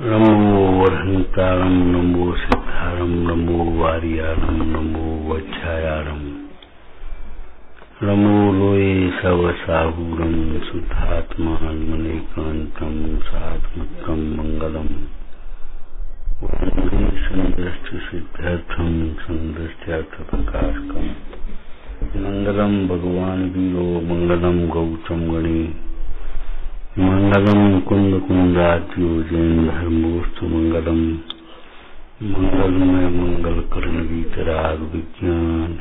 नमो वरहंतारं नमो सिद्धारं नमो वारियारं नमो वच्छायारं नमो लोये सवसाहूरं शुद्धात्मानमनेकान्तं सात्मकं मंगलम वन्दे संदृष्टि सिद्ध्यर्थं संदृष्ट्यर्थप्रकाशकं मंगलम भगवान वीरो मंगलम गौतम गणे मंगलम कुंद कुंदात्यो जैन धर्मोस्तु मंगलम मंगलमय मंगल कर्ण वीतराग विज्ञान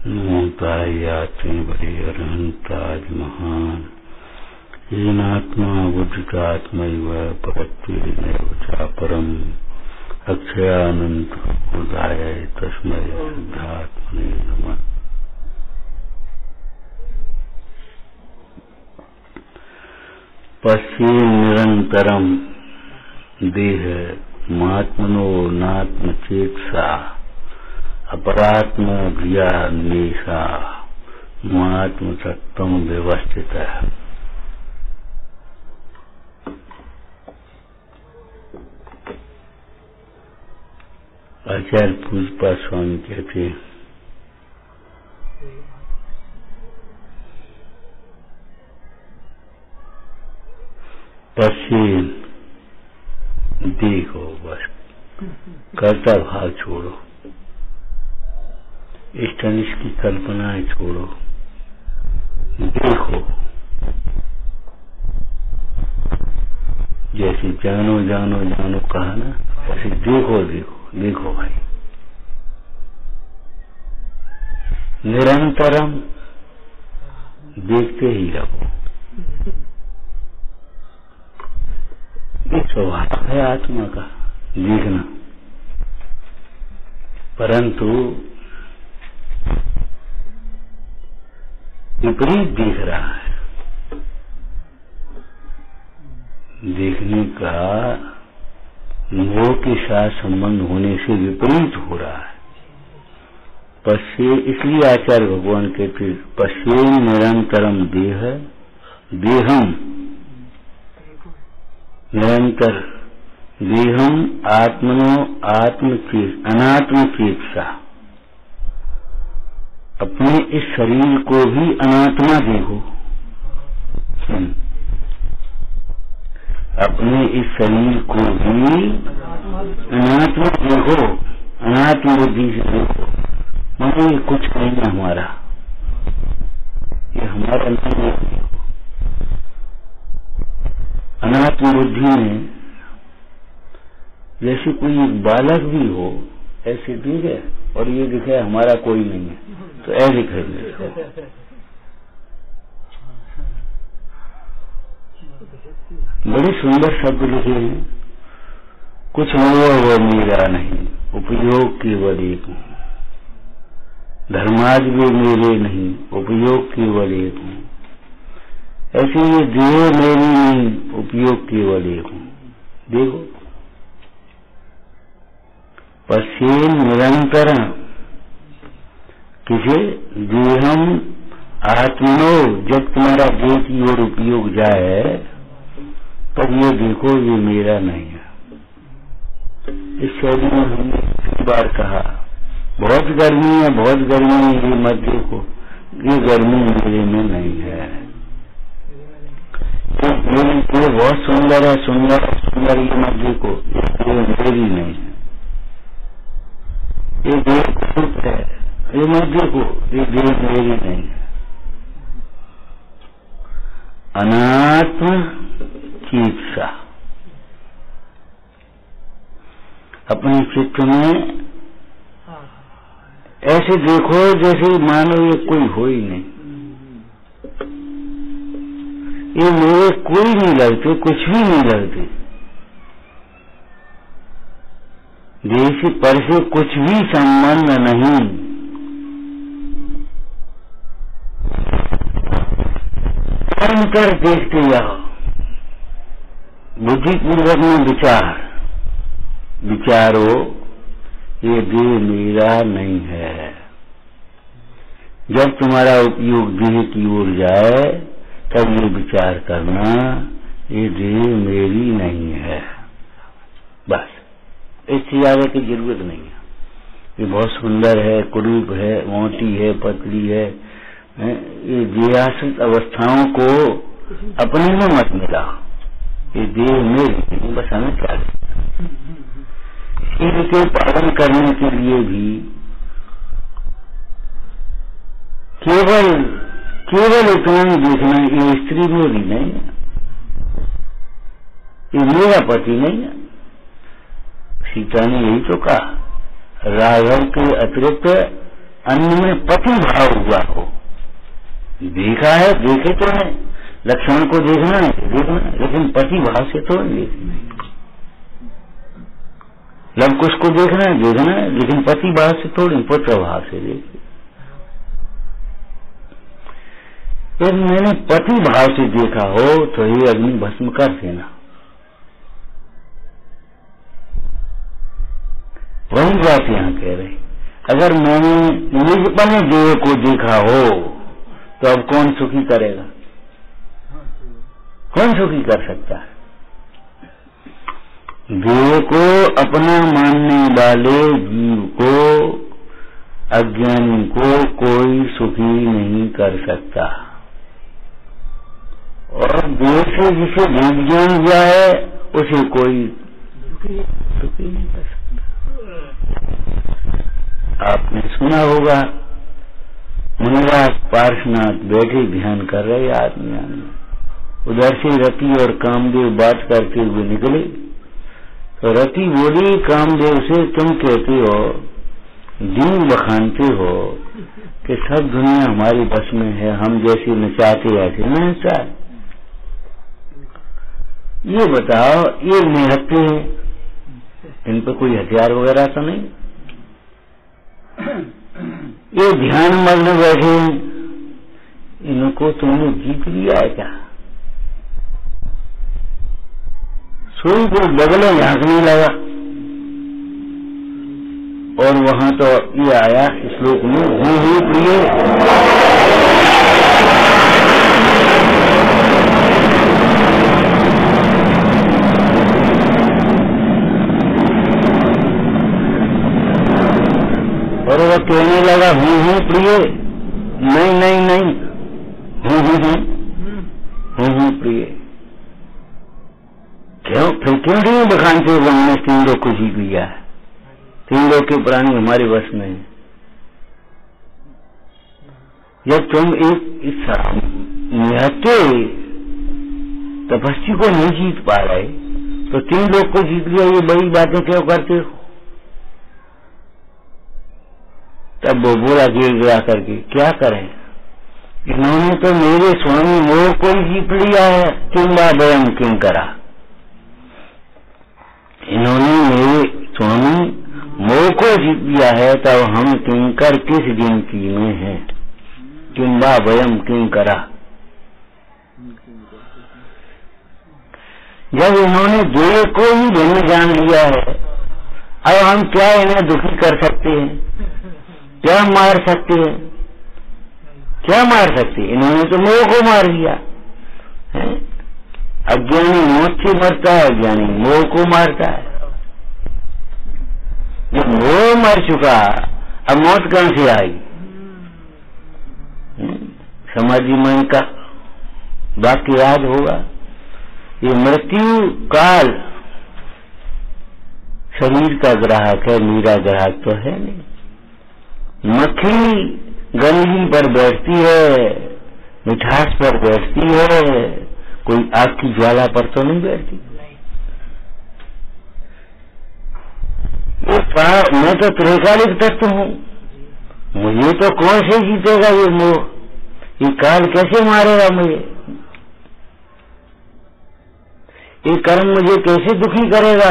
नमोतायाते बड़े अरहंताज महान येनात्मा बुद्धितात्मैव परत्वेनैव चापरम अक्षयानंत हृदय तस्मै सिद्धात्मने नमः। पश्ये निरंतरम देह महात्मनो नात्मचेतसा अपरात्म भिया निशा महात्म सत्तम व्यवस्थित। आचार्य पूजपा स्वामी कहते हैं पश्चिम देखो, बस कर्ता भाव छोड़ो, इष्टनिष्ठ की कल्पनाएं छोड़ो, देखो। जैसे जानो जानो जानो कहा ना, ऐसे देखो देखो देखो भाई। निरंतरम देखते ही रहो। एक स्वभाव है आत्मा का देखना, परंतु विपरीत देख रहा है। देखने का मोह के साथ संबंध होने से विपरीत हो रहा है। पश्ये, इसलिए आचार्य भगवान कहते पश्ये निरंतरम देह देहम, निरंतर देहम आत्मनो अनात्म चेतसा, अपने इस शरीर को भी अनात्मा देखो। अपने इस शरीर को भी अनात्मा देखो, अनात्म बुद्धि से देखो। मानो ये कुछ नहीं है हमारा, ये हमारा नहीं है। अनात्म बुद्धि में जैसे कोई एक बालक भी हो ऐसे दिखे और ये दिखे हमारा कोई नहीं है, तो ऐसे दिखेंगे। बड़े सुंदर शब्द लिखे हैं, कुछ मोह वो मेरा नहीं, उपयोग केवल एक हूँ। धर्माज भी मेरे नहीं, उपयोग केवल एक हूँ। ऐसे ये देह मेरी नहीं, उपयोग केवल एक हूँ। देखो, पश्चिम निरंतर किसे देहम आत्मनो, जब तुम्हारा देह की ओर उपयोग जाए तब ये देखो ये मेरा नहीं है। इस शरीर में हमने कई बार कहा बहुत गर्मी है, बहुत गर्मी है, ये मत देखो, ये गर्मी मेरे में नहीं है। ये बहुत सुंदर है, सुंदर सुंदर, ये मत देखो, ये मेरी नहीं है। ये देह खुद है, ये मत देखो, ये देह मेरी नहीं है। अनात्म चेतसा, अपने चित्त में ऐसे देखो जैसे मानो ये कोई हो ही नहीं, ये मेरे कोई नहीं लगते, कुछ भी नहीं लगते। देह से पर से कुछ भी संबंध नहीं। निरंतर देखते जाओ, बुद्धिपूर्वक में विचारो ये देह मेरा नहीं है। जब तुम्हारा उपयोग देह की ओर जाए तब ये विचार करना ये देह मेरी नहीं है। इससे ज्यादा की जरूरत नहीं है। ये बहुत सुंदर है, कुरूप है, मोटी है, पतली है, ये देहाश्रित अवस्थाओं को अपने में मत मिला। ये देह में बस हमें क्या इनके पालन करने के लिए भी केवल इतना ही देखना, ये स्त्री मेरी नहीं है, ये मेरा पति नहीं है। सीता ने यही तो कहा, राघव के अतिरिक्त अन्य में पति भाव हुआ हो। देखा है, देखे तो है, लक्ष्मण को देखना है लेकिन पति भाव से तो नहीं देखना है। लव कुश को देखना है लेकिन पति भाव से थोड़ी, पुत्र भाव से देखिए। यदि मैंने पति भाव से देखा हो तो ये अग्नि भस्म कर देना। वही बात यहाँ कह रहे, अगर मैंने निजपने देह को देखा हो तो अब कौन सुखी करेगा? कौन सुखी कर सकता है? देह को अपना मानने वाले जीव को, अज्ञानी को कोई सुखी नहीं कर सकता। और देह से जिसे विज्ञान हुआ है उसे कोई सुखी नहीं कर सकता। आपने सुना होगा, मुनिराज पार्श्वनाथ बैठे ध्यान कर रहे आत्मज्ञान में, उधर से रति और कामदेव बात करते हुए निकले तो रति बोली कामदेव से, तुम कहते हो, दीन बखानते हो कि सब दुनिया हमारी बस में है, हम जैसे नचाते ऐसे न नचाए। ये बताओ, ये निहत्ते हैं, इन पर कोई हथियार वगैरह तो नहीं? ये ध्यान मग्न बैठे, इनको तुमने जीत लिया है क्या? सुई को बगले झांकने लगा और वहां तो ये आया श्लोक में, हूँ प्रिय और वो कहने लगा, हूँ प्रिय, नहीं हूँ प्रिय। फिर क्यों नहीं बखानते हो? हमने तीन लोग को जीत लिया है, तीन लोग के प्राणी हमारे वश में है। जब तुम एक निहत्ते तपस्वी को नहीं जीत पा रहे तो तीन लोग को जीत लिया, ये बड़ी बातें क्यों करते हो? तब वो बोला गिरा करके, क्या करें, इन्होंने तो मेरे स्वामी मोह को ही जीत लिया है, किंबा वयम किम करा। इन्होंने मेरे स्वामी मोह को जीत लिया है, तब हम किंकर किस गिनती में हैं? किंबा वयम किम करा। जब इन्होंने देह को ही भिन्न जान लिया है, अब हम क्या इन्हें दुखी कर सकते हैं? क्या मार सकते हैं? क्या मार सकते? इन्होंने तो मोह को मार दिया है। अज्ञानी मौत से मरता है, अज्ञानी मोह को मारता है। जब मोह मर चुका, अब मौत कहां से आई? समाधि मन का वाक्य याद होगा, ये मृत्यु काल शरीर का ग्राहक है, मेरा ग्राहक तो है नहीं। मक्खी गंदगी पर बैठती है, मिठास पर बैठती है, कोई आग की ज्वाला पर तो नहीं बैठती। मैं तो त्रिकालिक तत्व हूँ, मुझे तो कौन से जीतेगा ये मोह? ये काल कैसे मारेगा मुझे? ये कर्म मुझे कैसे दुखी करेगा?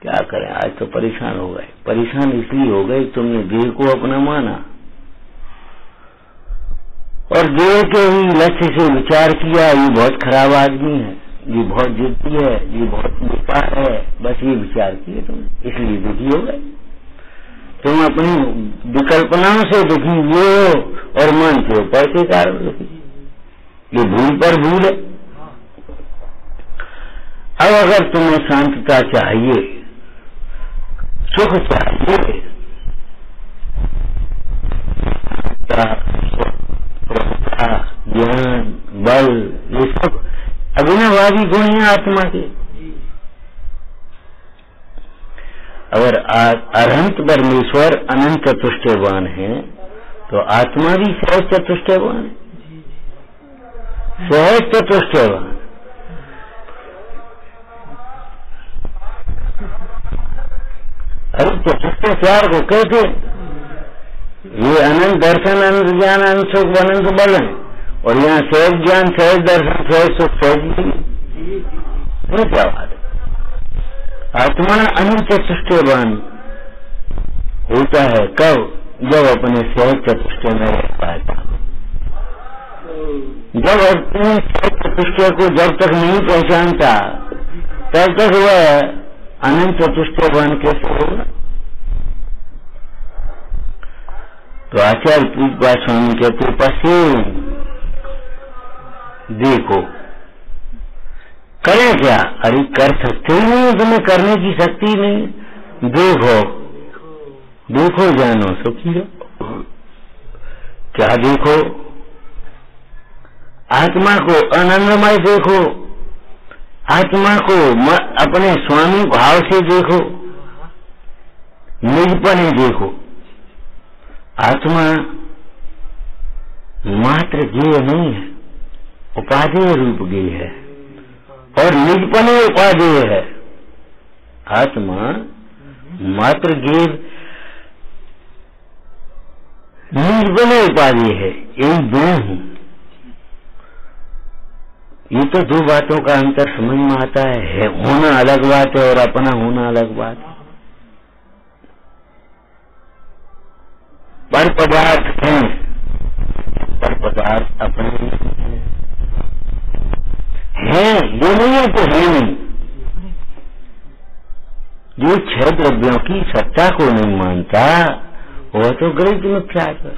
क्या करें, आज तो परेशान हो गए। परेशान इसलिए हो गए तुमने देह को अपना माना और देह के ही लक्ष्य से विचार किया, ये बहुत खराब आदमी है, ये बहुत जिद्दी है, ये बहुत बेकार है, बस ये विचार किए तुम, इसलिए दुखी हो गए। तुम अपनी विकल्पनाओं से दुखी हुए हो और मानते हो पर के कारण दुखी। ये भूल पर भूल है। अब अगर तुम्हें शांतता चाहिए, सुख चाहिए, ज्ञान, बल, ये सब अभिनवादी गुण हैं आत्मा के। अगर अनंत परमेश्वर अनंत चतुष्टयवान है तो आत्मा भी सहज चतुष्टयवान है, सहज चतुष्टयवान। अरे चतुष्टय चार को कहते, ये अनंत दर्शन, अनंत ज्ञान, अनंत सुख, अनंत बल है, और यहाँ सहज ज्ञान, सहज दर्शन, सहज सुख, सहज क्या बात है। आत्मा अनंत चतुष्टयवान होता है कब? जब अपने सहज चतुष्टय में रह पाता। जब अपने सहज चतुष्टय को जब तक नहीं पहचानता तब तक वह अनंत चतुष्टयवान कैसे होगा? तो आचार्य पूज्यपाद स्वामी कहते पश्चिम देखो, करें क्या? अरे कर सकते ही नहीं, तुम्हें करने की शक्ति नहीं। देखो, देखो जानो सुखी हो। क्या देखो? आत्मा को आनंदमय देखो, आत्मा को अपने स्वामी भाव से देखो, निजपने देखो। आत्मा मात्र गेय नहीं है, उपादेय रूप गेय है और निजपने उपादेय है। आत्मा मात्र गेय, निजपने उपादेय है, यही दो हूं। ये तो दो बातों का अंतर समझ में आता है, होना अलग बात है और अपना होना अलग बात है। पर पदार्थ हैं, पर पदार्थ अपने हैं, ये नहीं है तो है नहीं। जो छह द्रव्यों की सत्ता को नहीं मानता वह तो गृहित मिथ्या है,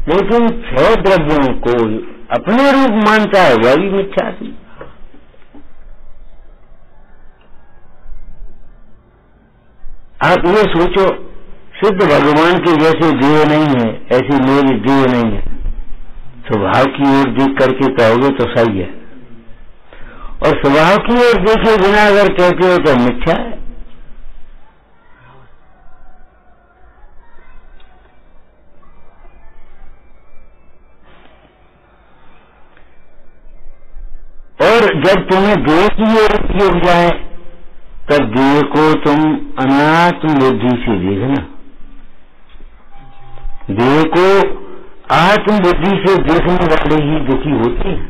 लेकिन छह द्रव्यों को अपने रूप मानता है वह भी मिथ्या थी। आप ये सोचो, सिद्ध भगवान के जैसे देह नहीं है, ऐसी मेरी देह नहीं है, स्वभाव की ओर देख करके कहोगे तो सही है, और स्वभाव की ओर देखे बिना अगर कहते हो तो मिथ्या है। और जब तुम्हें देह की ओर उपयोग जाए तब देह को तुम अनात्म बुद्धि से देखना। देह को आत्म बुद्धि से देखने वाले ही दुखी होते हैं।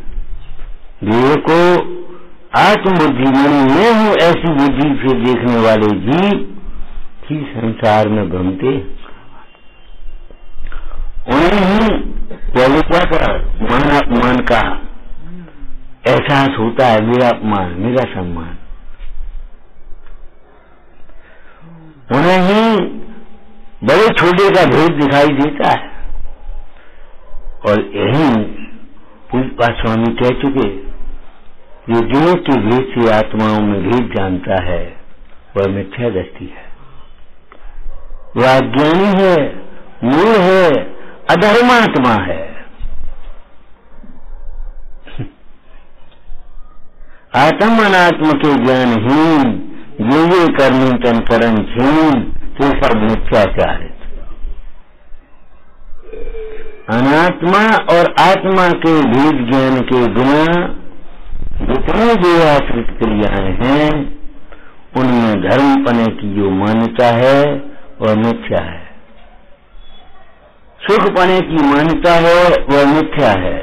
देह को आत्म बुद्धि मैं हूं ऐसी बुद्धि से देखने वाले जीव ही संसार में भ्रमते। उन्हें ही पहले क्या करा, मान अपमान का एहसास होता है, मेरा अपमान, मेरा सम्मान। उन्हें ही बड़े छोटे का भेद दिखाई देता है। और यही पूज्यपाद स्वामी कह चुके, जो देह के भेद से आत्माओं में भेद जानता है वह मिथ्या दृष्टि है, वह अज्ञानी है, मूढ़ है, अधर्मात्मा है। आत्म अनात्म के ज्ञानहीन ये कर्मी तन करण छीन तो सब मिथ्याचार। अनात्मा और आत्मा के भेद ज्ञान के बिना जितनी भी आश्रित क्रियाएं हैं उनमें धर्म पने की जो मान्यता है वह मिथ्या है, सुख पने की मान्यता है वह मिथ्या है।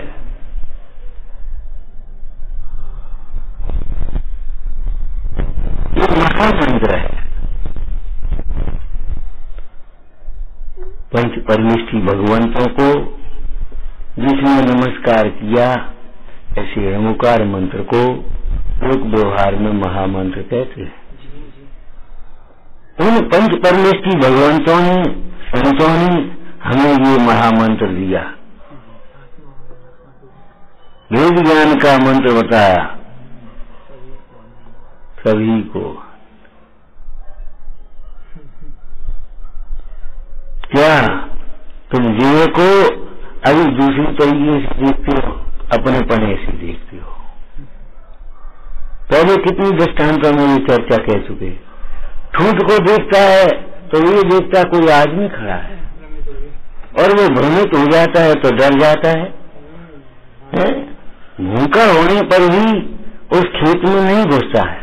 ये महामंत्र है। पंच परमेष्ठी भगवंतों को जिसने नमस्कार किया, ऐसे ओंकार मंत्र को लोक व्यवहार में महामंत्र कहते हैं। उन पंच परमेष्ठी भगवंतों ने, संतों ने हमें ये महामंत्र दिया, वेद ज्ञान का मंत्र बताया। सभी को। क्या तुम जीव को अभी दूसरी तरीके से देखते हो, अपने पने से देखते हो। पहले कितनी दृष्टांतों में ये चर्चा कह चुके। ठूठ को देखता है तो ये देखता कोई आदमी खड़ा है और वो भ्रमित हो जाता है तो डर जाता है। भूखा होने पर भी उस खेत में नहीं घुसता है,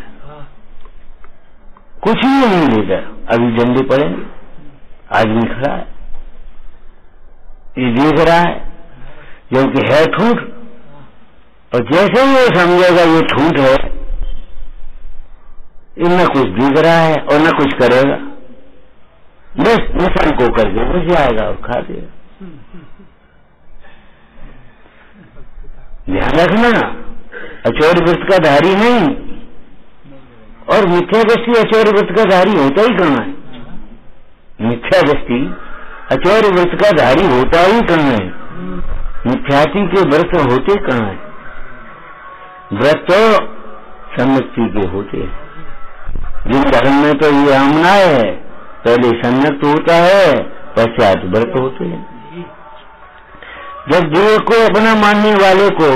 कुछ भी नहीं लेता। अभी डंडे पड़ेंगे, आदमी खड़ा है, ये देख रहा है, जबकि है ठूठ। और जैसे ही वो समझेगा ये ठूठ है, ये न कुछ दिख रहा है और न कुछ करेगा, बस निशान को करके घुस जाएगा और खा देगा। ध्यान रखना, अचौर व्रत का धारी नहीं, और मिथ्या दृष्टि अचौर व्रत का धारी होता ही कहाँ है। मिथ्या दृष्टि अचौर व्रत का धारी होता ही कहाँ है। मिथ्याति के व्रत होते कहाँ है। व्रत तो सम्यक्ति के होते हैं। जिन धर्म में तो ये आमनाय है, पहले सम्यक्त होता है, पश्चात व्रत होते हैं। जब देव को अपना मानने वाले को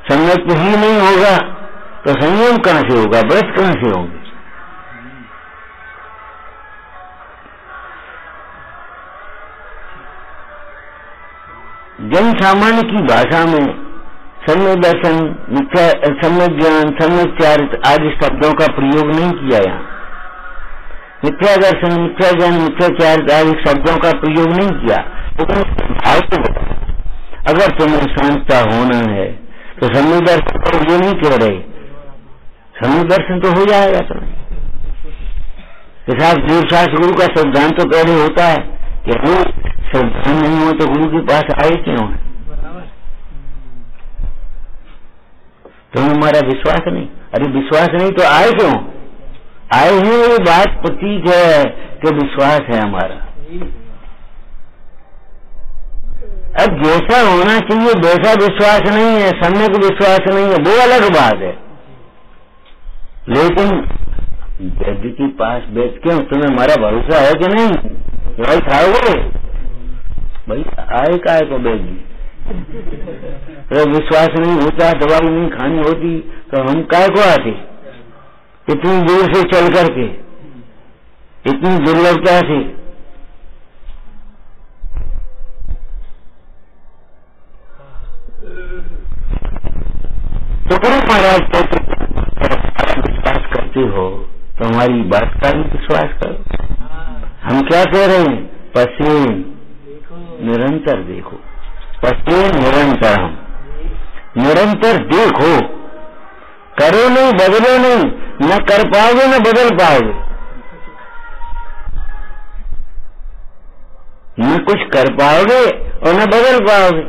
सम्यक्त ही नहीं होगा तो संयम कहां से होगा, व्रत कहां से होंगे। जन सामान्य की भाषा में सम्यक दर्शन, मिथ्या, सम्यक ज्ञान, सम्यक चारित्र आदि शब्दों का प्रयोग नहीं किया। यहाँ मिथ्या दर्शन, मिथ्या ज्ञान, मिथ्या चारित्र आदि शब्दों का प्रयोग नहीं किया। लेकिन भाव तो बता, अगर तुम्हें शांतता होना है तो सम्यक दर्शन को ये नहीं कह रहे, सम्यक दर्शन तो हो जाएगा तुम्हें। साहब दूरशास्त्र गुरु का सिद्धांत तो पहले होता है कि वो सिद्धांत नहीं हो तो गुरु के पास आए क्यों है। तुम्हें हमारा विश्वास नहीं, अरे विश्वास नहीं तो आए क्यों, आए हैं। ये बात प्रतीक है कि विश्वास है हमारा। अब जैसा होना चाहिए वैसा विश्वास नहीं है, सम्यक विश्वास नहीं है, वो अलग बात है। लेकिन वैद्य के पास बैठ के तुम्हें हमारा भरोसा है कि नहीं, दवाई खाओगे भाई, आए का है तो वैद्य। तो विश्वास नहीं होता, दवाई नहीं खानी होती तो हम काय को आते इतनी दूर से चल करके, इतनी दुर्लभता से। तो करो महाराज, विश्वास करते हो तो हमारी बात का भी विश्वास करो। हम क्या कह रहे हैं, पश्चिम निरंतर देखो, पश्चिम निरंतर, हम निरंतर देखो, करो नहीं, बदलो नहीं, न कर पाओगे न बदल पाओगे, न कुछ कर पाओगे और न बदल पाओगे।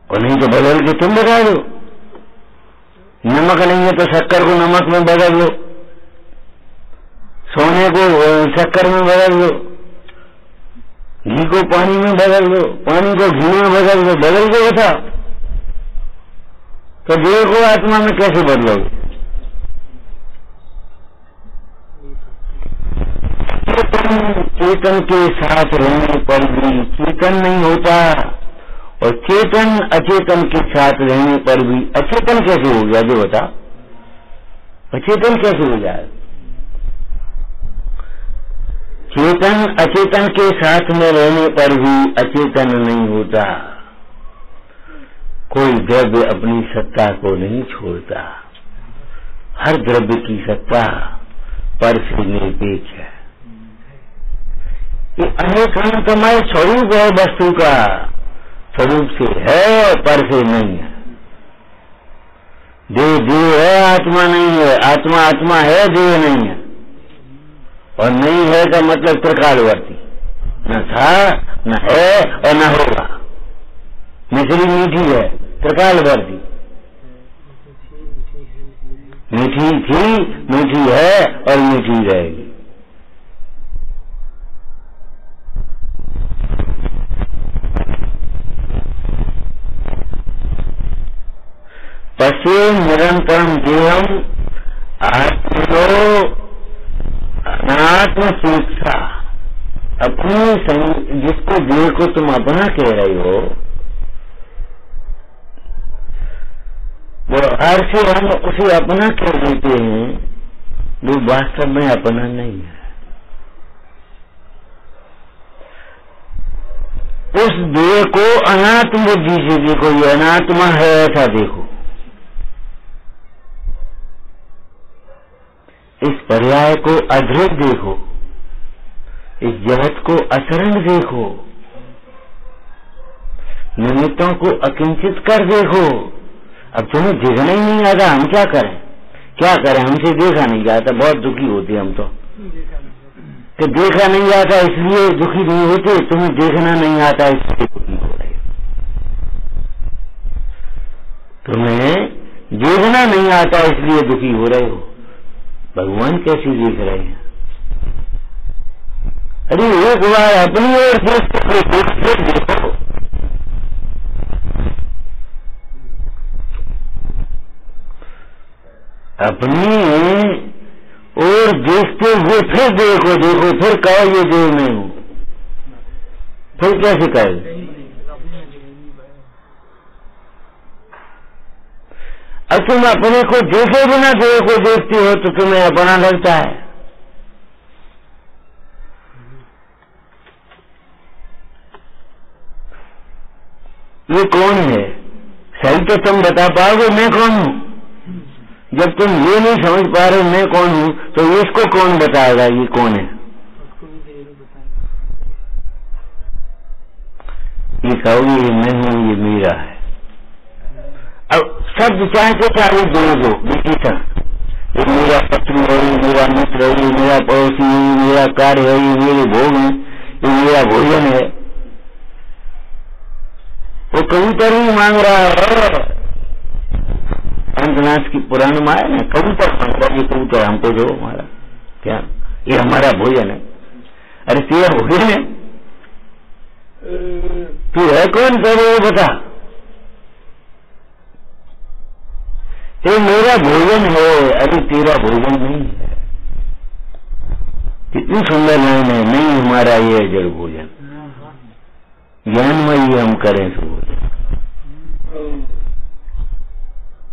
और नहीं तो बदल के तुम बता दो, नमक नहीं है तो शक्कर को नमक में बदल लो, सोने को शक्कर में बदल लो, घी को पानी में बदल दो, पानी को घी में बदल दो, बदल के बता। तो देह को आत्मा में कैसे बदलोगे। चेतन के साथ रहने पर भी चेतन नहीं होता, और चेतन अचेतन के साथ रहने पर भी अचेतन कैसे हो गया, जो बता, अचेतन कैसे हो जाए। चेतन अचेतन के साथ में रहने पर भी अचेतन नहीं होता। कोई द्रव्य अपनी सत्ता को नहीं छोड़ता, हर द्रव्य की सत्ता पर से निरपेक्ष है। ये अनेकांतमय स्वरूप है वस्तु का, स्वरूप से है और पर से नहीं है। देह देह है, आत्मा नहीं है, आत्मा आत्मा है, देह नहीं है। और नहीं है का मतलब त्रिकालवर्ती, न था न है और न होगा। मछली मीठी है, त्रिकालवर्ती, मीठी थी, मीठी है और मीठी रहेगी। तस्य निरंतरम देहम आत्मनो अनात्म शिक्षा। अपनी जिसको देह को तुम अपना कह रहे हो, वो हर से हम उसे अपना कह देते हैं, वो वास्तव में अपना नहीं है। उस देह को अनात्म बुद्धि से देखो, ये अनात्मा है ऐसा देखो। इस पर्याय को अधृत देखो, इस जगत को असरंग देखो, निमित्तों को अकिंचित कर देखो। अब तुम्हें देखना ही नहीं आता, हम क्या करें? क्या करें? हमसे देखा नहीं जाता, बहुत दुखी होते हम तो। कि देखा नहीं आता इसलिए दुखी नहीं होते, तुम्हें देखना नहीं आता इसलिए दुखी हो रहे हो। तुम्हें देखना नहीं आता इसलिए दुखी हो रहे हो। भगवान कैसे देख रहे हैं? अरे एक बार अपनी ओर देखो, अपनी और देखते हुए फिर देखो, फिर कहो ये देव में हूं, फिर कैसे कहे? अब तुम अपने को देखे बिना देव को देखते हो तो तुम्हें अपना लगता है। ये कौन है? सही तो तुम बता पाओगे मैं कौन हूं? जब तुम ये नहीं समझ पा रहे मैं कौन हूं, तो इसको कौन बताएगा ये कौन है? ये कहोगे ये मैं हूं, ये मेरा है। अब शब्द चाहते चाहे दो विशेषण, ये मेरा पत्नी है, ये मेरा मित्र है, ये मेरा पड़ोसी है, ये मेरा कार्य है, ये मेरे भोग है, ये मेरा भोजन है। वो कबूतर ही मांग रहा है। अंतनाश की पुराण में आया ना, कबूतर मांग रहा है, ये कबूतर हमको दो हमारा, क्या ये हमारा भोजन है। अरे तेरा भोजन है? तू है कौन? करे बता। ये मेरा भोजन है। अरे तेरा भोजन नहीं है। कितनी सुंदर लाइन है, नहीं हमारा ये है जड़ भोजन, ज्ञानमयी हम करें सो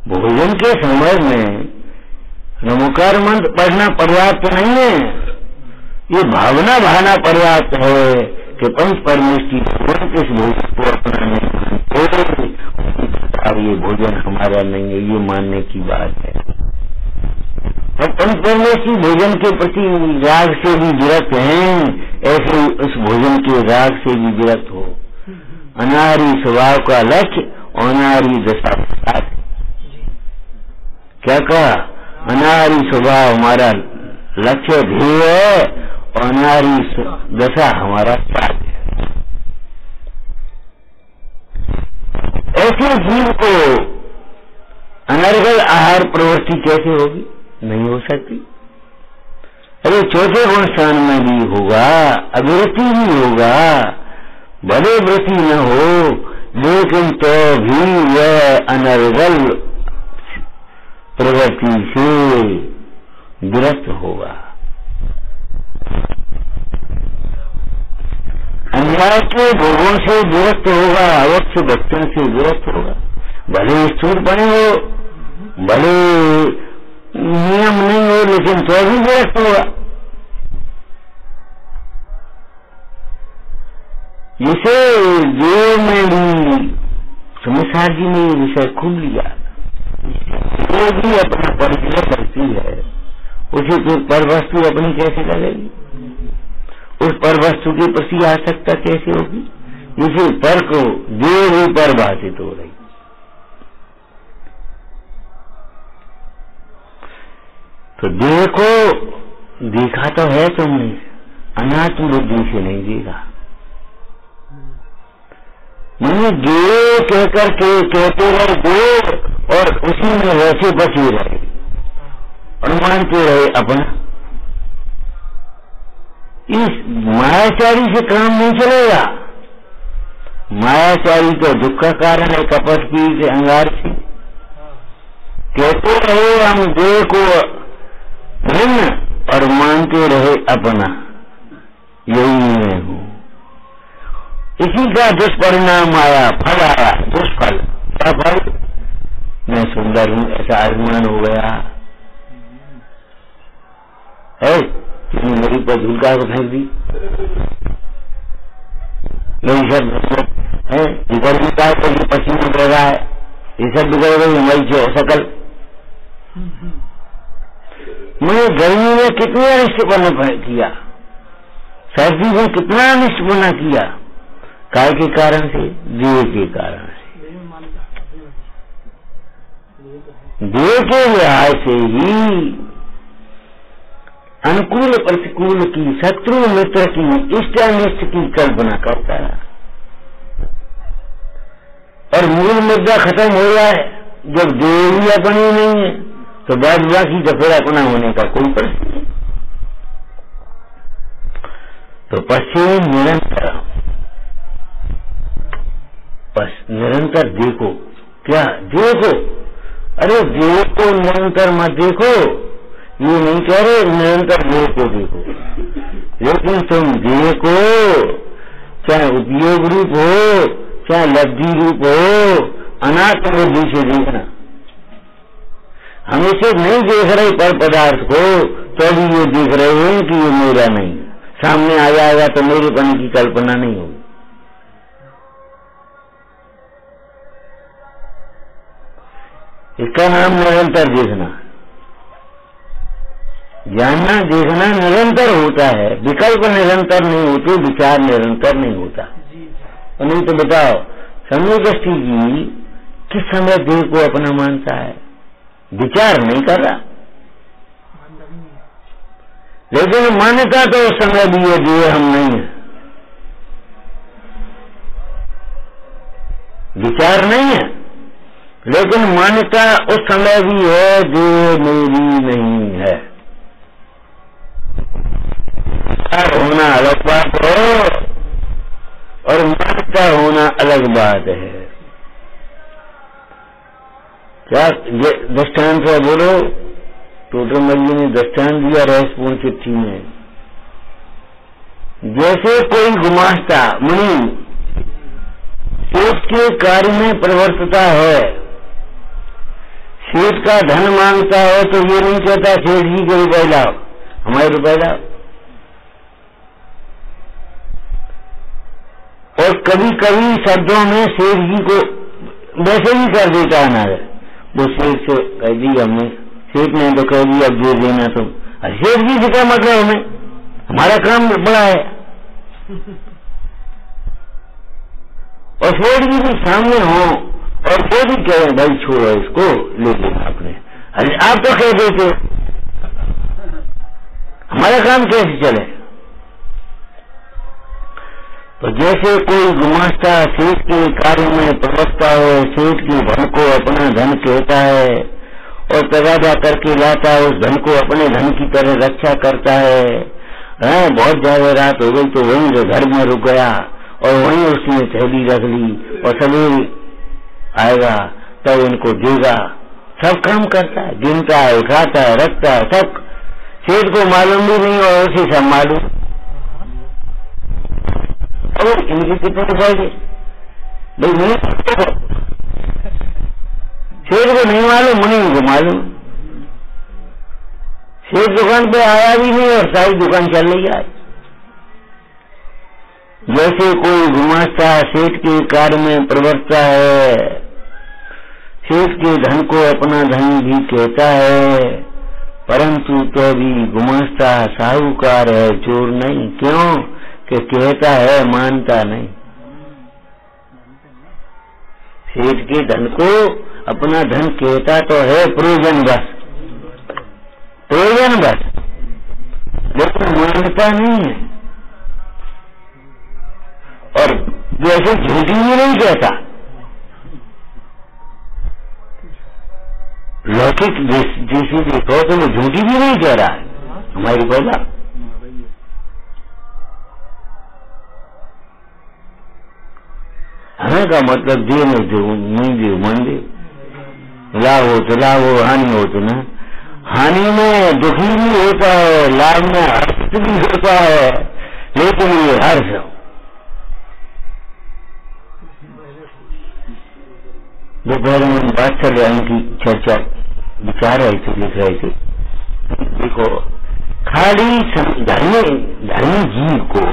भोजन के समय में नमोकार मंत्र पढ़ना पर्याप्त नहीं है। ये भावना भाना पर्याप्त है कि पंच परमेष्टि इस भोजन को अपनाने अब ये भोजन हमारा नहीं है, ये मानने की बात है। अब पंच परमेष्टि भोजन के प्रति राग से भी विरक्त हैं, ऐसे उस भोजन के राग से भी विरक्त हो। अनारी स्वभाव का लक्ष्य अनारी दशा। क्या कहा? अनारी स्वभाव हमारा लक्ष्य ध्येय है, अनारी दशा हमारा साथ है। ऐसे जीव को अनर्गल आहार प्रवृत्ति कैसे होगी? नहीं हो सकती। अरे चौथे गुण स्थान में भी होगा, अभिवृत्ति भी होगा, भले वृत्ति न हो, लेकिन तो भी यह अनर्गल प्रवृत्ति से विरक्त होगा, अन्याय के भोगों से विरक्त होगा, अवश्य बच्चों से विरक्त होगा। भले स्थूल बने हो, भले नियम नहीं हो, लेकिन तो भी विरक्त होगा। जिसे जो में भी संसार जी ने विषय खुल लिया, वो भी अपना परिचय करती है, उसे तो पर वस्तु अपनी कैसे लगेगी? उस पर वस्तु की प्रति आसक्ता कैसे होगी? जिसे पर को देह ही पर भाषित हो रही। तो देह को देखा तो है तुमने, अनात्म बुद्धि से नहीं देखा। मैंने देह कहकर के कहते रहे देह, और उसी में वैसे बचे रहे और मानते रहे अपना। इस मायाचारी से काम नहीं चलेगा। मायाचारी तो दुख का कारण है, कपट पीठ अंगार से। कहते रहे हम देह को भिन्न और मानते रहे अपना, यही मैं हूँ। इसी का दुष्परिणाम आया, फल आया, दुष्फल। क्या फल? मैं सुंदर हूँ ऐसा अभिमान हो गया है। तुमने मेरी पर झुलका को फेंक दी, यही सब है। इधर भी का पसीना बह रहा है, ये सब बिगड़ गई हमारी जो शकल। मैंने गर्मी में कितने अनिष्टपना किया, सर्दी में कितना अनिष्टपना किया, काय के कारण से? देह के कारण से। देह के लिहाज से ही अनुकूल प्रतिकूल की, शत्रु मित्र की, इष्ट अनिष्ट की कल्पना करता है। और मूल मुद्दा खत्म हो रहा है। जब देह ही अपनी नहीं है तो बाद बाकी तो फिर अपना होने का कोई प्रश्न नहीं। तो पश्चिम निरंतर, बस निरंतर देखो। क्या देखो? अरे देह को निरंतर मत देखो, ये नहीं कह रहे निरंतर देह को देखो, लेकिन तुम देह को चाहे उपयोग रूप हो चाहे लब्धि रूप हो, अनात्म बुद्धि से देखना। हम इसे नहीं देख रहे पर पदार्थ को, तो भी ये देख रहे हैं कि ये मेरा नहीं। सामने आ जाएगा तो मेरेपन की कल्पना नहीं होगी। इसका नाम निरंतर देखना। जानना देखना निरंतर होता है, विकल्प निरंतर नहीं होते, विचार निरंतर नहीं होता। और नहीं तो बताओ, समय दृष्टि जी किस समय देह को अपना मानता है? विचार नहीं कर रहा, लेकिन मान्यता तो उस समय भी है देह हम नहीं है। विचार नहीं है, लेकिन मान्यता उस समय भी है देह मेरी नहीं है। होना अलग बात है और मान्यता होना अलग बात है। क्या दृष्टांत है? बोलो। टोटरमल जी ने दृष्टांत दिया रहस्यपूर्ण चिट्ठी में। जैसे कोई गुमास्ता मुनि सेठ के कार्य में प्रवर्तता है, सेठ का धन मांगता है तो ये नहीं कहता सेठ जी के रुपए लाओ, हमारे रुपए लाओ। और कभी कभी शब्दों में सेठ जी को वैसे ही कर देता है ना, वो सेठ से कह दी हमने, सेठ ने तो कह दिया अब दे देना तुम। सेठ जी से क्या मतलब हमें, हमारा काम बड़ा है। और सेठ जी भी सामने हो और वो भी कहे भाई छोड़ो इसको, ले लेना आपने। अरे आप तो कह देते, हमारा काम कैसे चले? तो जैसे कोई गुमास्ता सेठ के कार्य में प्रवक्ता हो, सेठ के धन को अपना धन कहता है और तगादा करके लाता है, उस धन को अपने धन की तरह रक्षा करता है। बहुत ज्यादा रात हो गई तो वहीं घर में रुक गया और वहीं उसने थैली रख ली और सवेरे आएगा तब इनको देगा। सब काम करता है, गिनता है, उठाता है, रखता है, सब सेठ को मालूम भी नहीं और उसे सब मालूम। और इनके कितने फायदे भाई? नहीं, सेठ को नहीं मालूम, मुनि को मालूम। सेठ दुकान पे आया भी नहीं और सारी दुकान चल रही है। जैसे कोई गुमास्ता सेठ के कार्य में प्रवर्तता है, सेठ के धन को अपना धन भी कहता है, परंतु तो भी गुमास्ता साहूकार है, चोर नहीं। क्यों कि कहता है मानता नहीं। सेठ के धन को अपना धन कहता तो है प्रयोजन बस, प्रयोजन बस, लेकिन मानता नहीं है। और जैसे झूठी भी नहीं कहता, लौकिक जैसी देखो तो वो झूठी भी नहीं कह रहा है हमारी पहला। हमें का मतलब दे नहीं दे, नहीं दे मान दे, लाभ हो तो लाभ हो, हानि हो तो ना। हानि में दुखी भी होता है, लाभ में हर्ष भी होता है, लेकिन ये हर्ष दोपहर में बात चल रही की चर्चा विचार रहे थे, लिख रहे थे। देखो खाली धर्मी जीव को,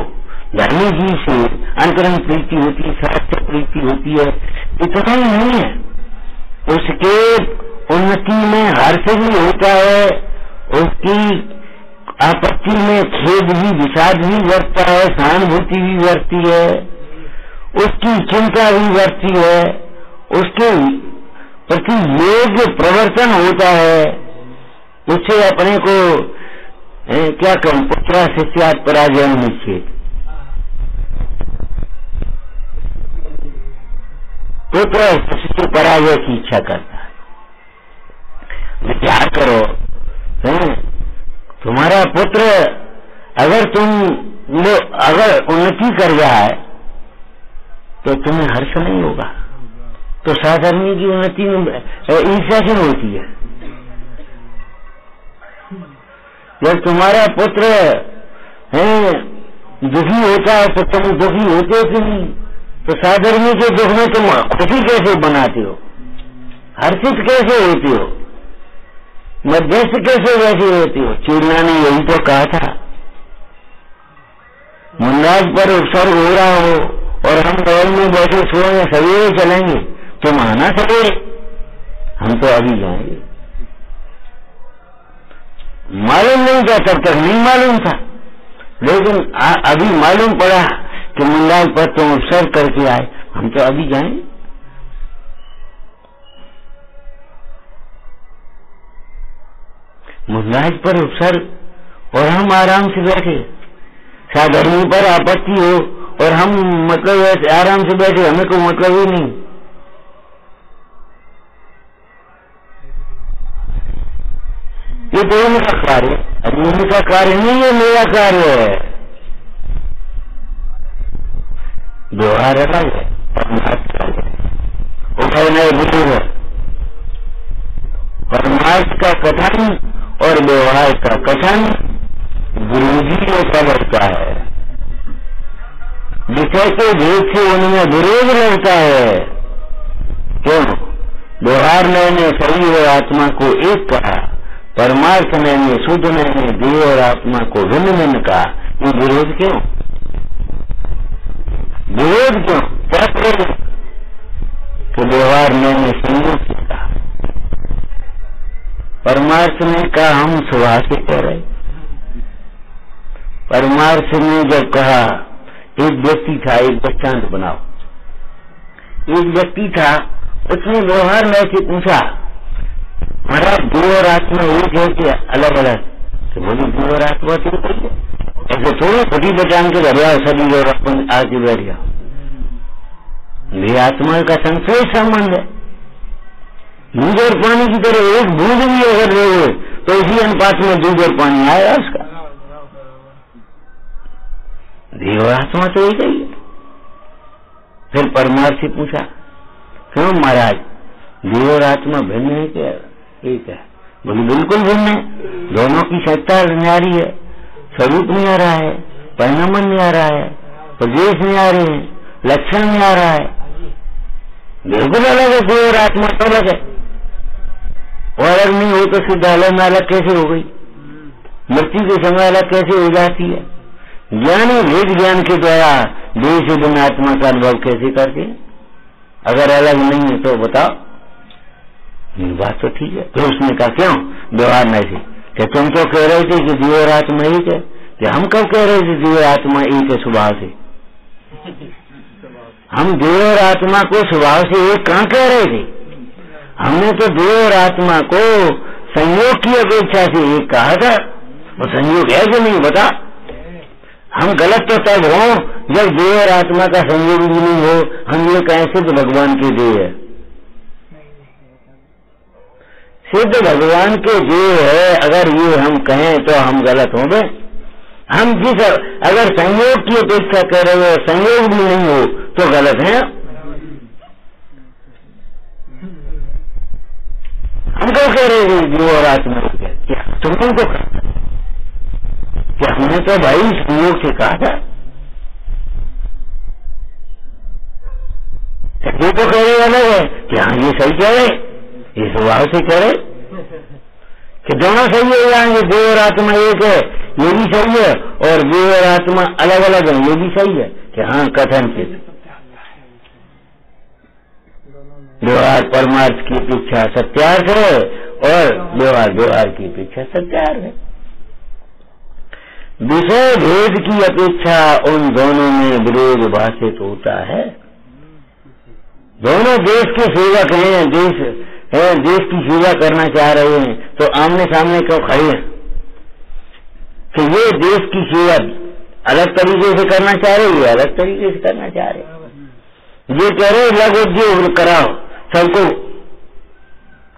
धर्मी जीव से अंतरंग प्रीति होती है, शास्त्र प्रीति होती है, इतना ही नहीं है। उसके उन्नति में हर्ष भी होता है, उसकी आपत्ति में खेद भी, विषाद भी बढ़ता है, सहानुभूति भी बढ़ती है, उसकी चिंता भी बढ़ती है, उसके प्रति योग्य प्रवर्तन होता है। उससे अपने को क्या कहूं, पुत्रा शिष्यात् पराजय निश्चित, पुत्र शिष्य पराजय की इच्छा करता है। विचार करो, तुम्हारा पुत्र अगर अगर उन्नति कर जाए तो तुम्हें हर्ष नहीं होगा, तो साधारण की उन्नति में ईर्ष्या क्यों होती है? जब तुम्हारा पुत्र दुखी होता है तो तुम दुखी होते हो कि नहीं? तो साधारण के दुख में तुम खुशी कैसे बनाते हो, हर्षित कैसे होती हो, मध्यस्थ कैसे वैसे होती हो? चूड़ना ने यही तो कहा था, मुन्नाज पर उपसर्ग हो रहा हो और हम बगल में बैठे सोए सवेरे चलेंगे, तुम आना सवेरे, हम तो अभी जाएंगे। मालूम नहीं था, तब तक नहीं मालूम था, लेकिन अभी मालूम पड़ा कि मुन्नाज पर तुम उपसर्ग करके आए, हम तो अभी जाएंगे। मुन्नाज पर उपसर्ग और हम आराम से बैठे, साधर्मी पर आपत्ति हो और हम मतलब आराम से बैठे, हमें कोई मतलब ही नहीं। ये तो उनका कार्य, अभी उनका कार्य नहीं है, मेरा कार्य है। व्यवहार अलग है, परमार्थ अलग है, उभय नए बुजुर्ग है। परमार्थ का कथन और व्यवहार का कथन विरोधियों का लगता है, विषय के भेद से उनमें विरोध लगता है। क्यों? व्यवहार ने शरीर और आत्मा को एक कहा, परमार्थ ने शुद्ध ने देह और आत्मा को भिन्न भिन्न कहा। ये विरोध क्यों? विरोध क्यों? क्या करें कि व्यवहार ने संयोग से कहा, परमार्थ ने कहा हम सुबह से कह रहे। परमार्थ ने जब कहा, एक व्यक्ति था, एक दृष्टांत बनाओ। एक व्यक्ति था, उसने व्यवहार में से पूछा, हमारा देह और आत्मा एक है कि अलग अलग? तो बोली देह और आत्मा तो ऐसे थोड़ी फटी बचान के घर आओ शरीर और अपन आके बैठ जाओ। देह आत्मा का संशय संबंध है। दूध और पानी की तरह एक बूंद भी अगर रहे तो इसी अनुपात में दूध और पानी आएगा उसका। देह और आत्मा तो एक ही है। फिर परमार्थ से पूछा, क्यों महाराज देह और आत्मा भिन्न है क्या एक है? बोली बिल्कुल भिन्न है, दोनों की सत्ता न्यारी है, स्वरूप नहीं आ रहा है, परिणामन नहीं आ रहा है, प्रदेश नहीं आ रहे हैं, लक्षण नहीं आ रहा है, बिल्कुल अलग है। देह और आत्मा तो अलग है, और अलग नहीं हो तो सिद्ध अलग में अलग कैसे हो गई? मृत्यु के समय अलग कैसे हो जाती है? ज्ञानी भेद ज्ञान के द्वारा देह से भिन्न आत्मा का अनुभव कैसे करते हैं? अगर अलग नहीं है तो बताओ। ये बात तो ठीक है। तो उसने कहा क्यों व्यवहार नहीं से? क्या तुम तो कह रहे थे कि देह और आत्मा एक है? क्या हम कब कह रहे थे देह और आत्मा एक है स्वभाव से? हम देह और आत्मा को स्वभाव से एक कहाँ कह रहे थे? हमने तो देह और आत्मा को संयोग की अपेक्षा से एक कहा था। और संयोग है कि नहीं बता? हम गलत तो तब हो जब देह और आत्मा का संयोग भी नहीं हो, हम ये कहें सिद्ध भगवान के देह है। सिद्ध भगवान के देह है अगर ये हम कहें तो हम गलत होंगे। हम जिस अगर संयोग की अपेक्षा कर रहे हो, संयोग भी नहीं हो तो गलत है। हमको कह रहे जीव और आत्मा क्या तुमने तो कहा क्या? हमने तो भाई संयोग से कहा था। ये तो कह रहे अलग है कि हाँ ये सही कह रहे, ये स्वभाव से कह रहे कि दोनों सही है। यहाँ ये देव और आत्मा एक है ये भी सही है, और देव और आत्मा अलग अलग है ये भी सही है कि हाँ कथनचित व्यवहार परमार्थ की अपेक्षा सत्यार्थ है और व्यवहार की अपेक्षा सत्यार्थ है। विषय भेद की अपेक्षा उन दोनों में विरोध भाषित होता है। दोनों देश के सेवक हैं, देश की सेवा करना चाह रहे हैं, तो आमने सामने क्यों खड़े हैं कि ये देश की सेवा अलग तरीके से करना चाह रहे, ये अलग तरीके से करना चाह रहे। ये कह रहे लघु उद्योग कराओ, सबको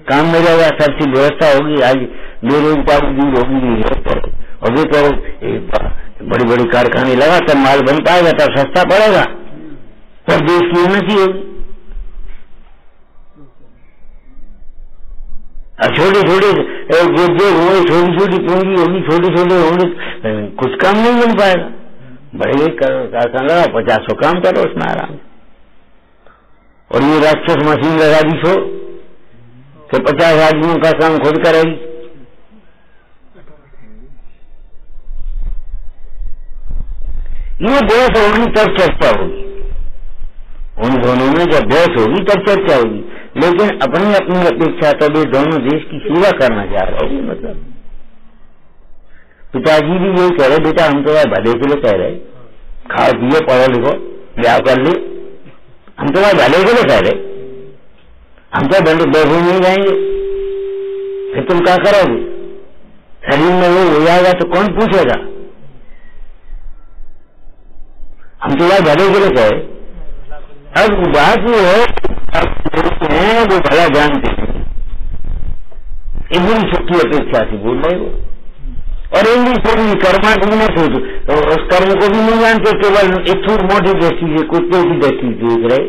काम मिलेगा, सबकी व्यवस्था होगी, आज बेरोजगारी दूर होगी, और ये करो बड़ी बड़ी कारखाने लगा तब माल बन पाएगा, तब सस्ता पड़ेगा, तब देश की उन्नति होगी। छोटे छोटे उद्योग होंगे, छोटी छोटी पूंजी होगी, छोटे छोटे होंगे, कुछ काम नहीं बन पाएगा। बड़े कारखाना लगा 50 काम करो उसमें आराम। और ये राक्षस मशीन लगा दी सो कि 50 आदमियों का काम खुद करेगी। ये बहस होगी तब चर्चा होगी, उन दोनों में जब बहस होगी तब चर्चा होगी। लेकिन अपनी अपनी अपेक्षा तो वे दोनों देश की सेवा करना चाह रहे होगी। मतलब पिताजी भी यही कह रहे, बेटा हम तो भले के लिए कह रहे, खाओ पियो पढ़ो लिखो ब्याह कर ले, हम तो भले के लिए कह रहे, हम तो बैठे नहीं जाएंगे, फिर तुम क्या करोगे? शरीर में वो हो जाएगा तो कौन पूछेगा? हम तो भले के लिए कहे। अब बात वो है वो भला जानते हैं, इंद्री शक्ति अपेक्षा से बोल रहे हो, और इंद्री शक्ति कर्मा भी न सोच, तो उस कर्म को भी नहीं जानते, केवल एक छोटी मोटी दृष्टि से, कुत्ते की दृष्टि से देख रहे,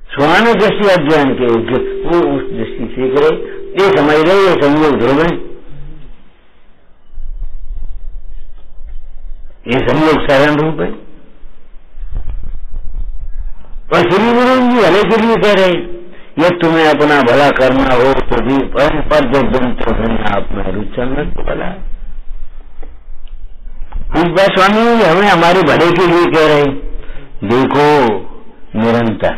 स्वान दृष्टि अज्ञान के वो उस दृष्टि से देख रहे, ये समझ रहे ये संयोग ध्रुव है, ये संयोग शरण रूप है। और श्री गुरु जी भले के लिए कह रहे, ये तुम्हें अपना भला करना हो तो भी पर जब बनते आप में रुचन में तो भला। इस बार स्वामी हमें हमारे भले के लिए कह रहे, देखो निरंतर,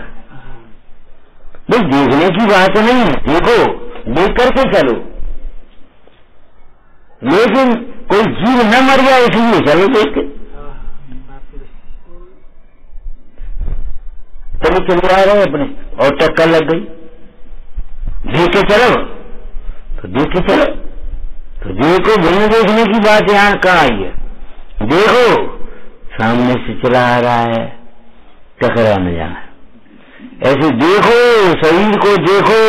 भाई देखने की बात नहीं है, देखो देख करके चलो, लेकिन कोई जीव न मर जाए इसलिए चलो देख के। चलो चले आ रहे अपने और टक्कर लग गई, देख के चलो तो देख के चलो, तो देखो बिना देखने की बात यहाँ कहाँ आई है? देखो सामने से चला आ रहा है, टकरा न जाए, ऐसे देखो शरीर को देखो,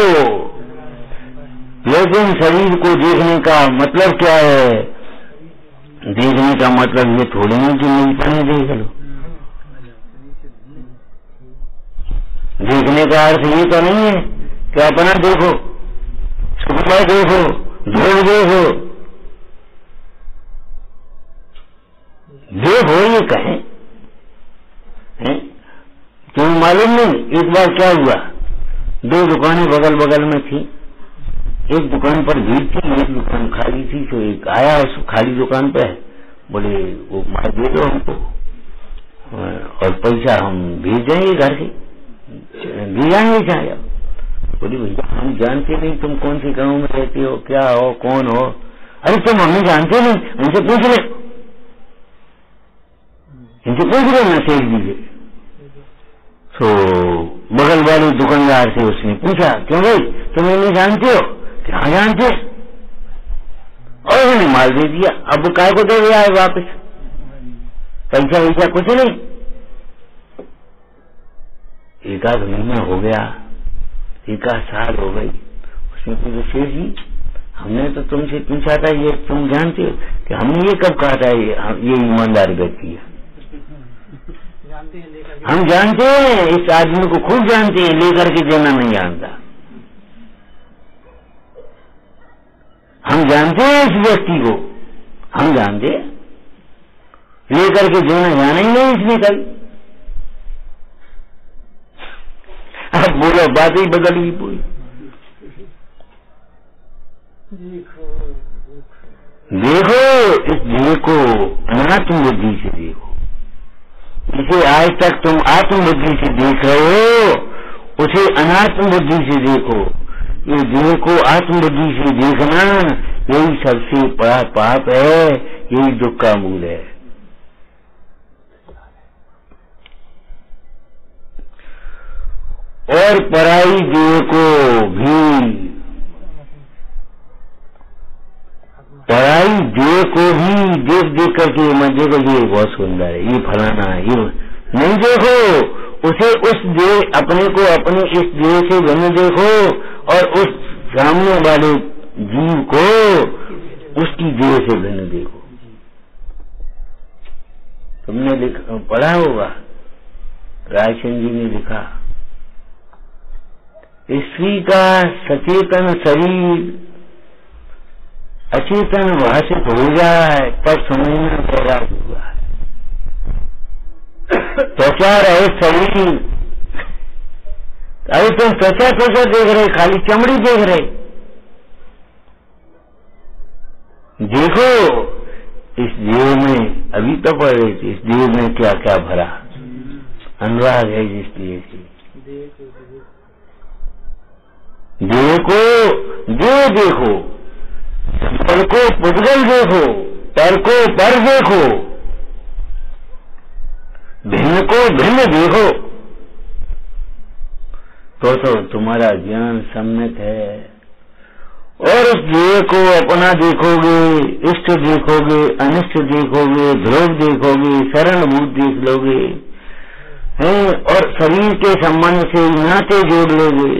लेकिन शरीर को देखने का मतलब क्या है? देखने का मतलब ये थोड़ी नहीं कि नहीं पड़े देख लो, देखने का अर्थ ये तो नहीं है कि अपना देखो, सुखमय देखो, ध्रुव देखो, देखो ये कहें तुम्हें मालूम नहीं? एक बार क्या हुआ, दो दुकानें बगल बगल में थी, एक दुकान पर भीड़ थी, एक दुकान खाली थी, तो एक आया उस खाली दुकान पे, बोले वो मार दे दो हमको और पैसा हम भेज देंगे घर से, भेजाएंगे चाहे। बोली भैया हम जानते नहीं तुम कौन सी गांव में रहते हो, क्या हो, कौन हो? अरे तुम हमें जानते नहीं, उनसे पूछ ले, इनसे पूछ ले ना सेठ दीजिए। तो बगल वाले दुकानदार से उसने पूछा, क्यों भाई तुम इन्हें जानते हो? क्या जानते? और उन्होंने माल दे दिया। अब काय को दे दिया है वापस, पैसा वैसा कुछ नहीं। एक आध महीना हो गया, एक आध साल हो गई, उसने पूछा शेर जी हमने तो तुमसे पूछा था ये तुम जानते हो? कि हमने ये कब कहा था ये ईमानदार व्यक्ति है? हम जानते हैं, इस आदमी को खूब जानते हैं, लेकर के देना नहीं जानता। हम जानते हैं इस व्यक्ति को, हम जानते हैं, लेकर के देना जाना ही नहीं इसने कल। अब बोलो, बात ही बदल गई पूरी। देखो इस देह को अनात्म बुद्धि से देखो। इसे आज तक तुम आत्म बुद्धि से देख रहे हो, उसे अनात्म बुद्धि से देखो। ये देह को आत्म बुद्धि से देखना, यही सबसे बड़ा पाप है, यही दुख का मूल है। और पराई देह को भी, पराई देह को भी देख देख करके मैं देखो ये बहुत सुंदर है, ये फलाना है, ये नहीं देखो। उसे उस देह, अपने को अपने इस देह से भिन्न देखो, और उस सामने वाले जीव को उसकी देह से भिन्न देखो। तुमने पढ़ा होगा, रायचंद जी ने लिखा, स्त्री का सचेतन शरीर अचेतन भाषित हो जाए तब समझना पैदा हुआ है। त्वचा रहे शरीर, अभी तुम त्वचा त्वचा देख रहे, खाली चमड़ी देख रहे। देखो इस देह में, अभी तो पढ़ रहे थे, इस देह में क्या क्या भरा, अनुराग है जिस देह से। देह को देह देखो, पर को पुद्गल देखो, पर को पर देखो, भिन्न को भिन्न देखो, तो तुम्हारा ज्ञान सम्यक है। और उस देह को अपना देखोगे, इष्ट देखोगे, अनिष्ट देखोगे, ध्रुव देखोगे, शरणभूत देख लोगे, और शरीर के संबंध से नाते जोड़ लोगे।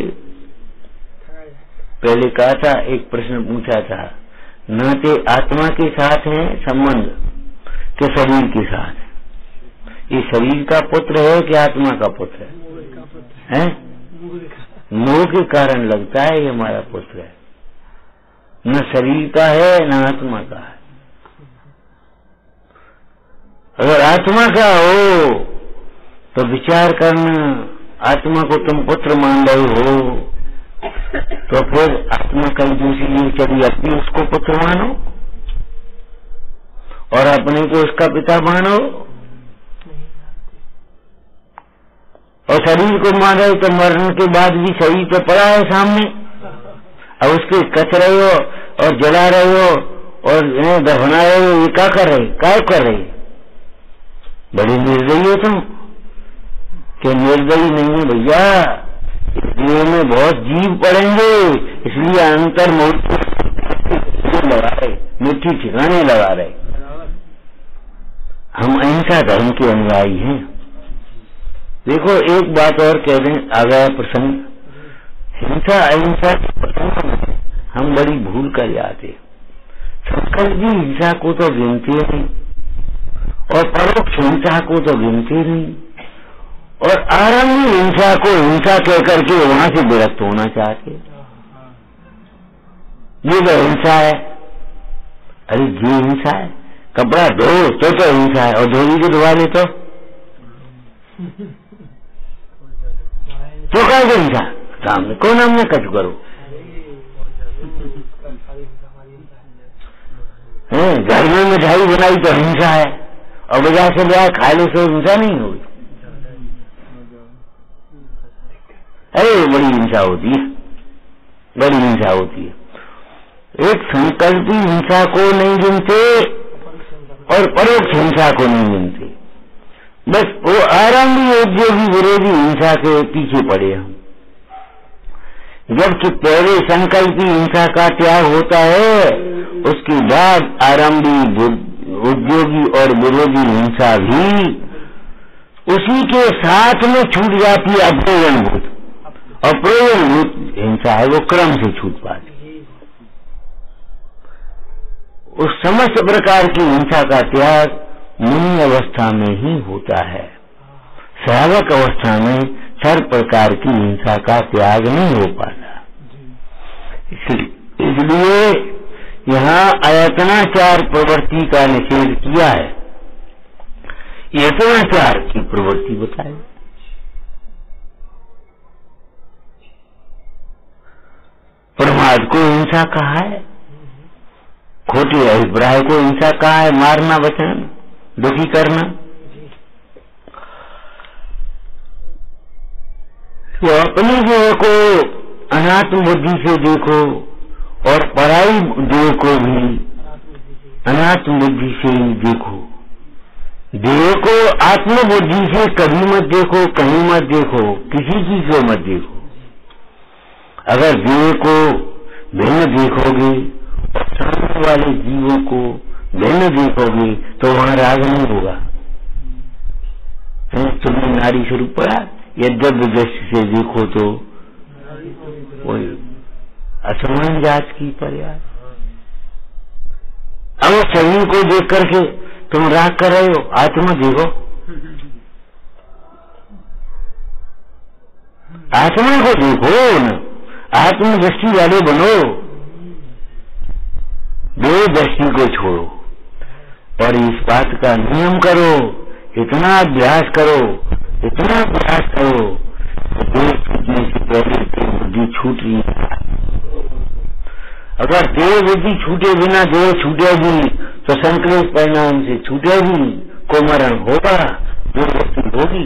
पहले कहा था, एक प्रश्न पूछा था, नाते आत्मा के साथ है संबंध के शरीर के साथ? ये शरीर का पुत्र है कि आत्मा का पुत्र है? मोह के कारण लगता है ये हमारा पुत्र है, न शरीर का है न आत्मा का है। अगर आत्मा का हो तो विचार करना, आत्मा को तुम पुत्र मान रहे हो, तो फिर आत्मा कहीं दूसरी चली, अपनी उसको पुत्र मानो और अपने को उसका पिता मानो, और शरीर को मान रहे तो मरने के बाद भी शरीर तो पड़ा है सामने, अब उसके कच रहे हो और जला रहे हो और दफना रहे हो, ये क्या कर रहे? बड़ी निर्दयी हो तुम। क्या निर्दयी नहीं है भैया? देह में बहुत जीव पड़ेंगे, इसलिए अंतर मूर्ति लगा रहे, मिट्टी ठिकाने लगा रहे। हम अहिंसा धर्म के अनुयायी हैं। देखो एक बात और कह दें, आ गया प्रसंग, हिंसा अहिंसा के प्रसंग हम बड़ी भूल कर जाते। शंकर जी हिंसा को तो गिनते नहीं, और परोक्ष हिंसा को तो गिनते नहीं, और आरंभी हिंसा को हिंसा कह करके वहां से विरक्त होना चाहते। ये तो हिंसा है। अरे ये हिंसा है, कपड़ा धो तो हिंसा है, और धोबी को धुआ ले तो क्या हिंसा? सामने कौन हमने कछु करो, घर में मिठाई बनाई तो हिंसा है, और बाजार से लिया खा लो तो हिंसा नहीं होगी। अरे बड़ी हिंसा होती है, बड़ी हिंसा होती है। एक संकल्पी हिंसा को नहीं गिनते और परोक्ष हिंसा को नहीं गिनते, बस वो आरंभी उद्योगी विरोधी हिंसा के पीछे पड़े हम। जबकि पहले संकल्पी हिंसा का त्याग होता है, उसके बाद आरंभी उद्योगी और विरोधी हिंसा भी उसी के साथ में छूट जाती है। अप्रयोजनभूत और प्रयोजनभूत हिंसा है वो क्रम से छूट पाती। उस समस्त प्रकार की हिंसा का त्याग मुनि अवस्था में ही होता है। श्रावक अवस्था में सर्व प्रकार की हिंसा का त्याग नहीं हो पाता। इसलिए यहाँ अयतनाचार प्रवृत्ति का निषेध किया है, यतनाचार की प्रवृत्ति बताई। प्रमाद को हिंसा कहा है, खोटे अभिप्राय को हिंसा कहा है, मारना, बचाना, दुखी करना। तो अपनी देह को अनात्म बुद्धि से देखो और पराई देह को भी अनात्म बुद्धि से ही देखो। देह को आत्म बुद्धि से कभी मत देखो, कहीं मत देखो, किसी चीज को मत देखो। अगर देह को भिन्न देखोगे और सामने वाले जीवों को भिन्न देखोगे तो वहां राग नहीं होगा। तुमने नारी स्वरूप पढ़ा, यद्यप दृष्टि से देखो तो वही असमान जात की पर्याय। अब शरीर को देख करके तुम राग कर रहे हो, आत्मा देखो, आत्मा को देखो न, आत्म दृष्टि वाले बनो, देह दृष्टि को छोड़ो और इस बात का नियम करो, इतना अभ्यास करो, इतना प्रयास करो, देह छूटने से पहले देह बुद्धि छूट रही है। अगर देह बुद्धि छूटे बिना देह छूटेगी तो संक्लेश परिणाम से छूटेगी, को मरण होगा, देह बुद्धि होगी।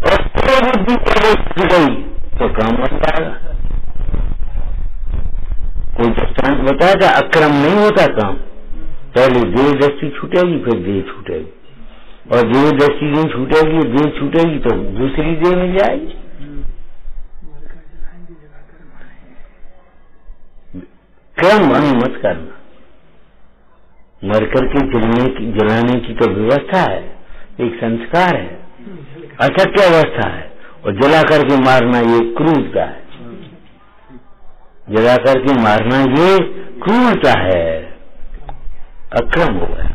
और देह बुद्धि पहले छूट गई तो काम बन पाएगा। कोई दृष्टांत बताया था, अक्रम नहीं होता काम, पहले देह दृष्टि छूटेगी फिर देह छूटेगी, और देह दृष्टि नहीं छूटेगी, देह छूटेगी तो दूसरी देह मिल जाएगी। क्रम भंग मत करना, मर करके जलाने की तो व्यवस्था है, एक संस्कार है, अशक्य अवस्था है, और जला करके मारना ये क्रूरता है, जला करके मारना ये क्रूरता है, अक्रम हो गया।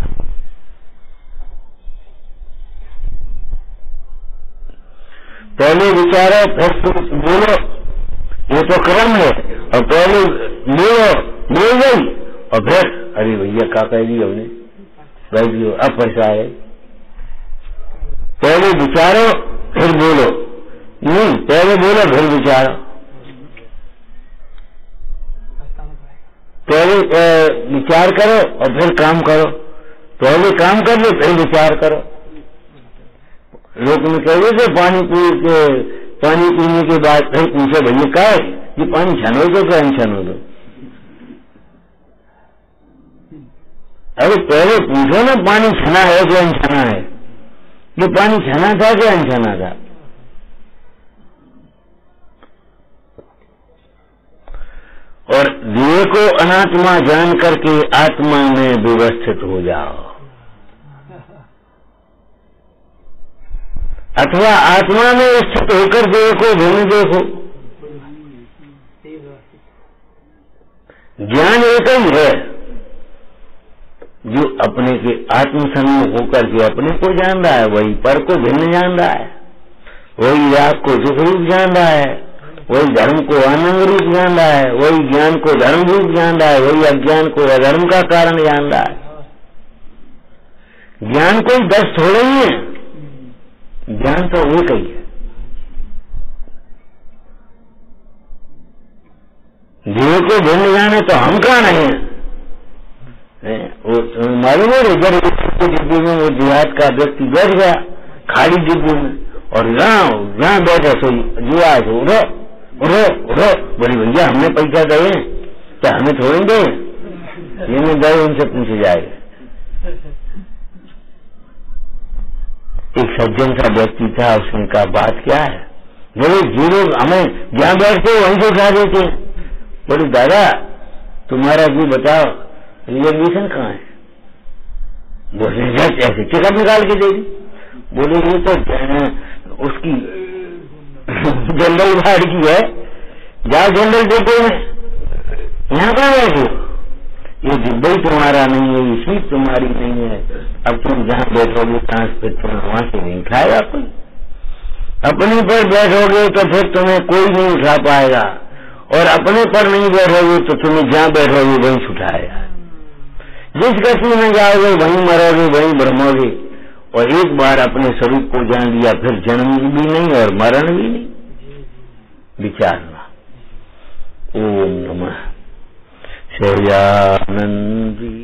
पहले विचारो फिर बोलो, ये तो क्रम है, और पहले बोल गई और फिर अरे भैया क्या कह दी हमने, भाई दियो अब पैसा आए। पहले विचारो फिर बोलो, नहीं पहले बोलो फिर विचारो, पहले विचार करो और फिर काम करो, पहले काम कर लो फिर विचार करो। लोग में कह रहे थे पानी पीने के बाद फिर पूछे भैया क्या है ये पानी छानो दो क्या अनछानो दो। अरे पहले पूछो ना पानी छना है कि अनछना है, ये पानी छना था कि अनछना था। और देह को अनात्मा जान करके आत्मा में व्यवस्थित हो जाओ, अथवा आत्मा में स्थित होकर देह को भिन्न देखो। ज्ञान एक ही है, जो अपने के आत्मसम्मुख होकर के अपने को जान रहा है वही पर को भिन्न जान रहा है, वही राग को सुख रूप जान रहा है, वही धर्म को आनंद रूप जान रहा है, वही ज्ञान को धर्म रूप जान रहा है, वही अज्ञान को अधर्म का कारण जान रहा है। ज्ञान कोई 10 थोड़े ही है, ज्ञान तो एक ही है। देह को भिन्न जाने तो हम कहाँ नहीं है। मालूम है डिब्बे में वो देहात का व्यक्ति बैठ गया खाली डिब्बे में, और जहाँ बैठा सोई जुआ उड़ो उड़ो उड़ो, बोले भैया हमने पैसा दे क्या हमें थोड़ी दे, ये दे उनसे पूछे जाएगा। एक सज्जन सा व्यक्ति था, उसने कहा बात क्या है, बोले जी लोग हमें जहाँ बैठते वहीं से उठा देते हैं। बोले दादा तुम्हारा जी बताओ रिजर्वेशन कहाँ है, बोले ऐसे टिकट निकाल के दे दी। बोले ये तो उसकी जनरल वार्ड की है, जाओ जनरल डिब्बे में, यहाँ कहाँ बैठे, ये डिब्बे ही तुम्हारा नहीं है, ये सीट तुम्हारी नहीं है, अब तुम जहाँ बैठोगे सांस पे तुम्हें वहां से नहीं उठाएगा कोई। अपने पर बैठोगे तो फिर तुम्हें कोई नहीं उठा पाएगा, और अपने पर नहीं बैठोगे तो तुम्हें जहाँ बैठोगे वहीं उठाएगा। जिस गति में जाओगे वहीं मरोगे, वहीं भ्रमोगे। और एक बार अपने स्वरूप को जान लिया फिर जन्म भी नहीं और मरण भी नहीं। विचारना। ओम नमः सहजानंद जी।